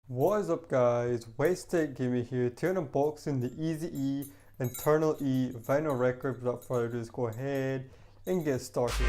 What is up guys, Westtech Gamer here, to unboxing the Eazy Internal E vinyl record. Without further ado, let's go ahead and get started.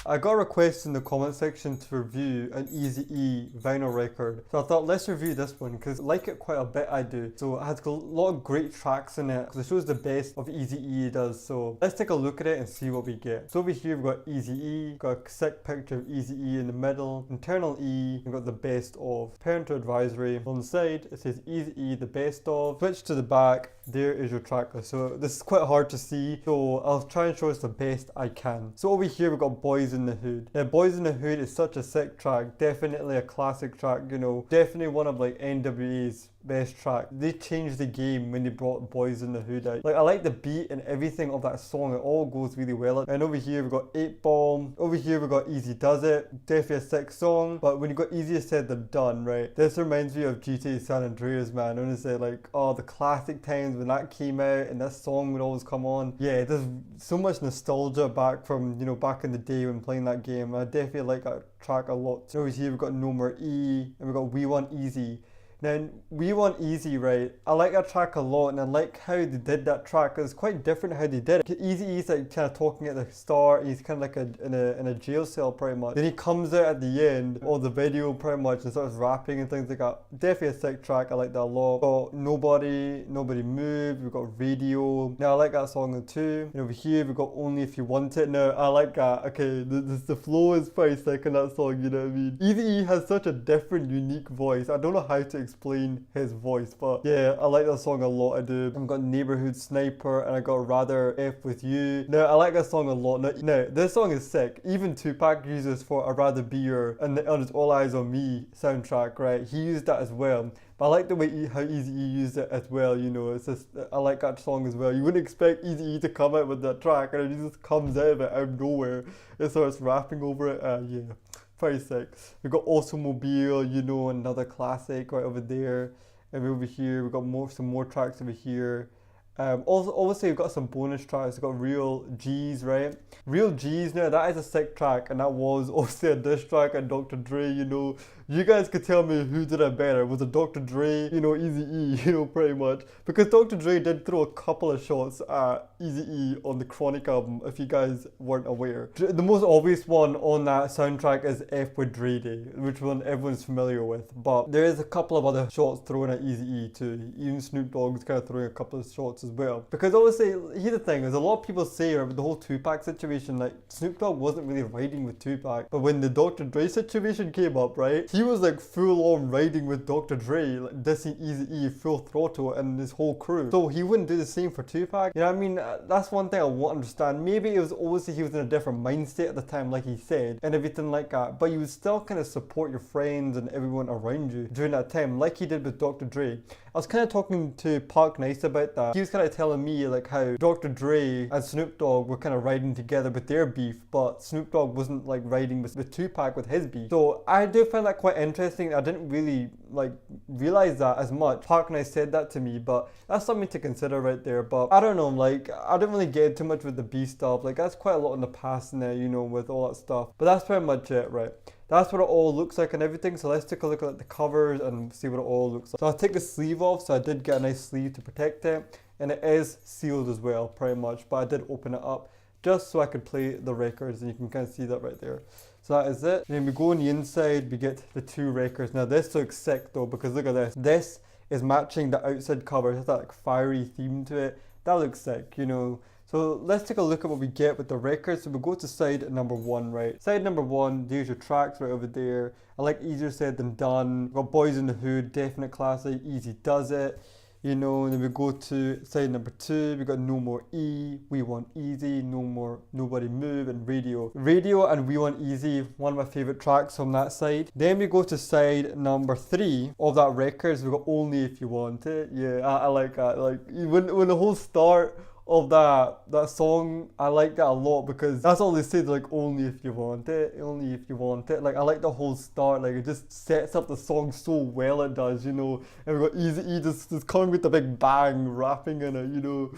I got a request in the comment section to review an Eazy vinyl record, so I thought let's review this one because I like it quite a bit. I do. So it has a lot of great tracks in it because it shows the best of Eazy does. So let's take a look at it and see what we get. So over here we've got Eazy, got a sick picture of Eazy in the middle, internal E, we've got the best of, parental advisory. On the side it says Eazy the best of. Switch to the back, there is your track list. So this is quite hard to see, so I'll try and show us the best I can. So over here we've got Boys in the Hood. Now Boys in the Hood is such a sick track, definitely a classic track, you know, definitely one of like NWA's best track. They changed the game when they brought Boys in the Hood out. Like I like the beat and everything of that song, it all goes really well. And over here we've got 8 Bomb, over here we've got Eazy Does It, definitely a sick song, but when you got Easier Said Than Done, right, this reminds me of GTA San Andreas, man. Honestly, like, oh, the classic times when that came out and that song would always come on. Yeah, there's so much nostalgia back from, you know, back in the day when playing that game. I definitely like that track a lot. So over here we've got No More E, and we've got We Want Eazy. Now, We Want Eazy, right, I like that track a lot, and I like how they did that track. It's quite different how they did it. Eazy like kind of talking at the start, he's kind of like in a jail cell pretty much. Then he comes out at the end of the video pretty much and starts rapping and things like that. Definitely a sick track, I like that a lot. We've got Nobody Move, we've got Radio. Now I like that song too. And over here we've got Only If You Want It. Now I like that. Okay, the flow is pretty sick in that song, you know what I mean? Eazy has such a different, unique voice. I don't know how to explain his voice, but yeah, I like that song a lot. I do. I've got Neighborhood Sniper, and I got Rather F With You. Now I like that song a lot. Now this song is sick. Even Tupac uses for I'd Rather Be Your and on his All Eyes on Me soundtrack, right? He used that as well. But I like the way how Eazy used it as well, you know. It's just, I like that song as well. You wouldn't expect Eazy to come out with that track, and it just comes out of it out of nowhere. It starts rapping over it. Yeah, pretty sick. We got Automobile, you know, another classic right over there. And over here, we got some more tracks over here. Also, obviously, we've got some bonus tracks. We've got Real G's, right? Real G's, now that is a sick track, and that was also a diss track and Dr. Dre, you know. You guys could tell me who did it better. Was it Dr. Dre, you know, Eazy-E, you know, pretty much. Because Dr. Dre did throw a couple of shots at Eazy-E on the Chronic album, if you guys weren't aware. The most obvious one on that soundtrack is F with Dre Day, which one everyone's familiar with. But there is a couple of other shots thrown at Eazy-E too. Even Snoop Dogg's kind of throwing a couple of shots as well. Because obviously, here's the thing, is a lot of people say with the whole Tupac situation, like Snoop Dogg wasn't really riding with Tupac. But when the Dr. Dre situation came up, right, he was like full on riding with Dr. Dre, like dissing Eazy-E full throttle and his whole crew. So he wouldn't do the same for Tupac. You know what I mean? That's one thing I won't understand. Maybe it was obviously he was in a different mindset at the time, like he said, and everything like that. But you would still kind of support your friends and everyone around you during that time, like he did with Dr. Dre. I was kind of talking to Park Nice about that. He was kind of telling me like how Dr. Dre and Snoop Dogg were kind of riding together with their beef, but Snoop Dogg wasn't like riding with Tupac with his beef. So I do find that quite interesting. I didn't really like realize that as much. Park Nice said that to me, but that's something to consider right there. But I don't know, like I didn't really get too much with the beef stuff. Like that's quite a lot in the past now, you know, with all that stuff. But that's pretty much it, right? That's what it all looks like and everything. So let's take a look at the covers and see what it all looks like. So I'll take the sleeve off. So I did get a nice sleeve to protect it. And it is sealed as well, pretty much. But I did open it up just so I could play the records. And you can kind of see that right there. So that is it. And then we go on the inside, we get the 2 records. Now this looks sick though, because look at this. This is matching the outside cover. It has that like fiery theme to it. That looks sick, you know. So let's take a look at what we get with the records. So we'll go to side number 1, right? Side number 1, there's your tracks right over there. I like Easier Said Than Done. We've got Boys in the Hood, definite classic. Eazy Does It. You know, and then we go to side number 2, we got No More E, We Want Eazy, No More, Nobody Move, and Radio. Radio and We Want Eazy, one of my favourite tracks from that side. Then we go to side number 3 of that record, so we got Only If You Want It. Yeah, I like that. Like when the whole start of that song. I like that a lot because that's all they say. They're like, only if you want it, only if you want it. Like I like the whole start. Like it just sets up the song so well. It does, you know. And we got Eazy-E just coming with the big bang, rapping in it. You know,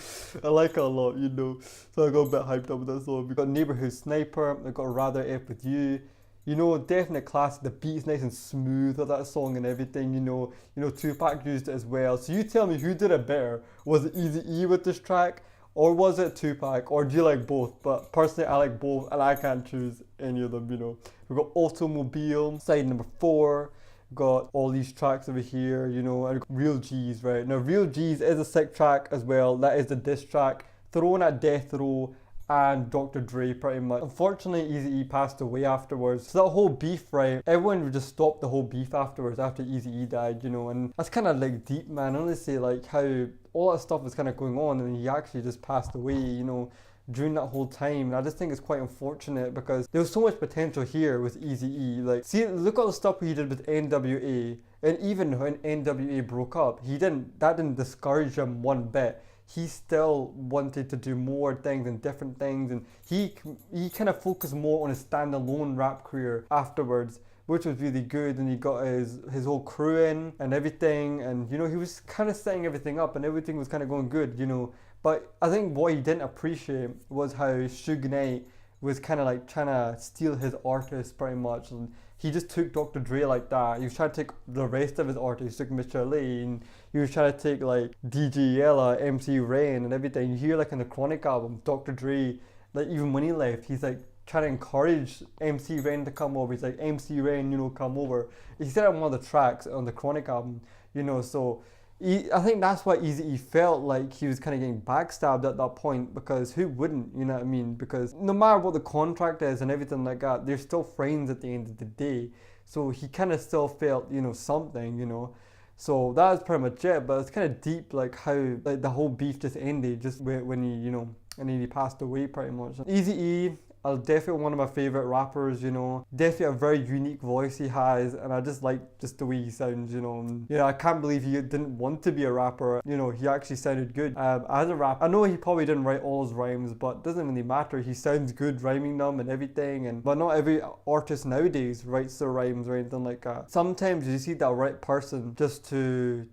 I like it a lot. You know, so I got a bit hyped up with that song. We got Neighborhood Sniper. We got Rather F with You. You know, definite classic. The beat's nice and smooth of that song and everything. You know, Tupac used it as well. So you tell me who did it better? Was it Eazy-E with this track, or was it Tupac, or do you like both? But personally, I like both, and I can't choose any of them. You know, we got Automobile, side number 4. Got all these tracks over here. You know, and Real G's, right? Now, Real G's is a sick track as well. That is the diss track, thrown at Death Row and Dr. Dre pretty much. Unfortunately, Eazy-E passed away afterwards. So that whole beef, right, everyone would just stop the whole beef afterwards after Eazy-E died, you know, and that's kind of like deep, man. Honestly, like how all that stuff was kind of going on and he actually just passed away, you know, during that whole time. And I just think it's quite unfortunate because there was so much potential here with Eazy-E. Like, see, look at all the stuff he did with NWA, and even when NWA broke up, that didn't discourage him one bit. He still wanted to do more things and different things, and he kind of focused more on his standalone rap career afterwards, which was really good. And he got his whole crew in and everything, and you know, he was kind of setting everything up and everything was kind of going good, you know. But I think what he didn't appreciate was how Suge Knight was kind of like trying to steal his artists pretty much, and he just took Dr. Dre like that. He was trying to take the rest of his artists. He took Mr. Lane. He was trying to take like DJ Yella, MC Rain, and everything. You hear like in the Chronic album, Dr. Dre, like even when he left, he's like trying to encourage MC Rain to come over. He's like, MC Rain, you know, come over. He said it on one of the tracks on the Chronic album, you know. So I think that's why Eazy-E felt like he was kind of getting backstabbed at that point, because who wouldn't, you know what I mean? Because no matter what the contract is and everything like that, they're still friends at the end of the day. So he kind of still felt, you know, something, you know. So that was pretty much it. But it's kind of deep, like how like the whole beef just ended just when he, you know, and then he passed away pretty much. Eazy-E, definitely one of my favorite rappers, you know. Definitely a very unique voice he has, and I just like the way he sounds, you know. And, you know, I can't believe he didn't want to be a rapper. You know, he actually sounded good as a rapper. I know he probably didn't write all his rhymes, but it doesn't really matter. He sounds good rhyming them and everything. But not every artist nowadays writes their rhymes or anything like that. Sometimes you see that right person just to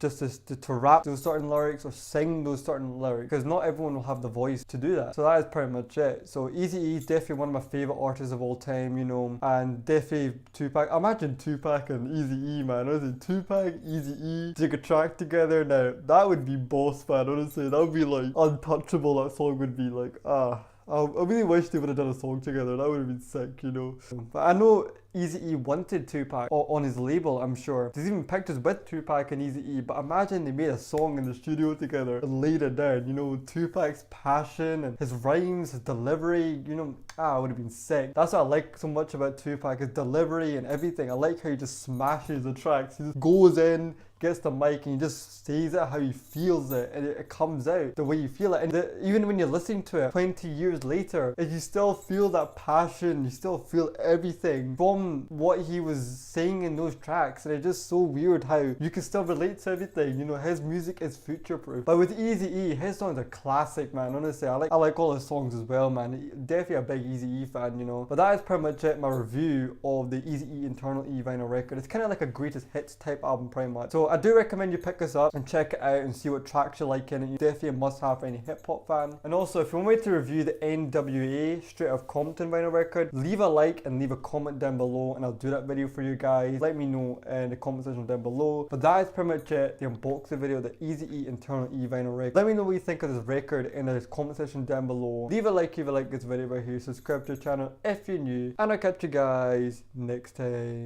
rap those certain lyrics or sing those certain lyrics, because not everyone will have the voice to do that. So that is pretty much it. So Eazy-E is definitely one of my favorite artists of all time, you know, and definitely Tupac. Imagine Tupac and Eazy-E, man. Honestly, Tupac, Eazy-E take a track together. Now that would be boss, man. Honestly, that would be like untouchable. That song would be like, I really wish they would have done a song together. That would have been sick, you know. But I know Eazy-E wanted Tupac on his label, I'm sure. There's even pictures with Tupac and Eazy-E, but imagine they made a song in the studio together and laid it down, you know, Tupac's passion and his rhymes, his delivery, you know, it would have been sick. That's what I like so much about Tupac, his delivery and everything. I like how he just smashes the tracks. He just goes in, gets the mic, and he just says it how he feels it, and it comes out the way you feel it. And even when you're listening to it 20 years later, you still feel that passion, you still feel everything from what he was saying in those tracks. And it's just so weird how you can still relate to everything, you know. His music is future proof. But with Eazy-E, his songs are classic, man. Honestly, I like all his songs as well, man. Definitely a big Eazy-E fan, you know. But that is pretty much it, my review of the Eazy-E Internal E vinyl record. It's kind of like a greatest hits type album pretty much. So I do recommend you pick this up and check it out and see what tracks you like in it. You definitely a must have for any hip hop fan. And also, if you want me to review the NWA Straight Outta Compton vinyl record, leave a like and leave a comment down below, and I'll do that video for you guys. Let me know in the comment section down below. But that is pretty much it, the unboxing video, the Eazy-E Internal E vinyl record. Let me know what you think of this record in the comment section down below. Leave a like if you like this video right here. Subscribe to the channel if you're new, and I'll catch you guys next time.